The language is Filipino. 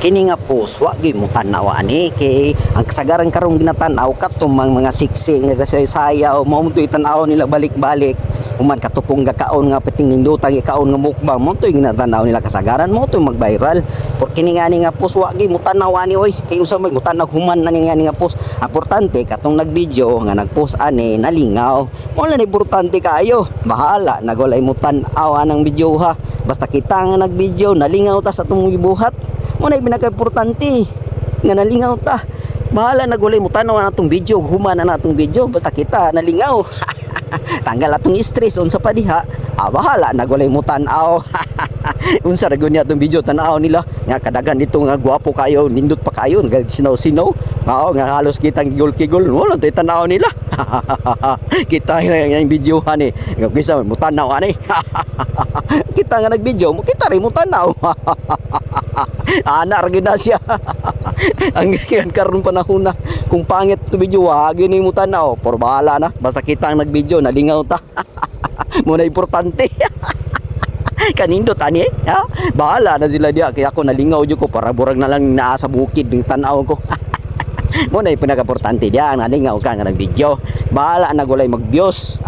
Kini nga post wa gyud mo tan-aw ani kay ang kasagaran karong ginatan-aw katong mga siksi nga sayaw mao mo tan-aw nila balik-balik human katupong gakaon nga piting nindutang ikaon nga mukbang mo toy ginatan-aw nila kasagaran mo toy mag-viral por kini nga ni nga post wa gyud mo tan-aw ani oy kay unsa may mo tan-aw human na ni nga post importante katong nagvideo nga nagpost ani nalingaw mo na importante kayo bahala nagwalay mo tan-aw anang video ha basta kita nga nagvideo nalingaw ta sa atong gibuhat mo na pinaka-importante nga nalingaw ta bahala nagulay mo tanaw na atong video human na atong video basta kita nalingaw tanggal atong stress unsa pa diha bahala nagulay mo tanaw unsa ra gyud ni atong video tanaw nila nga kadagan dito nga gwapo kayo nindot pa kayo nga sinaw-sinaw mao nga halos kitang gigol-kigol wala tay tanaw nila kita nga yung video ani kisa mo tanaw ani kita nga nagvideo mo kita rin mo tanaw ana ra gyud na siya ang karon panahon na kung pangit to video wag ni mo tanaw por bahala na basta kita ang nagvideo nalingaw ta mo na importante kanindot ani ha bahala na sila dia kay ako nalingaw jud ko para burag na lang naa sa bukid ng tanaw ko mo na pinaka-importante dia nalingaw ka nga nagvideo bahala na gulay mag-views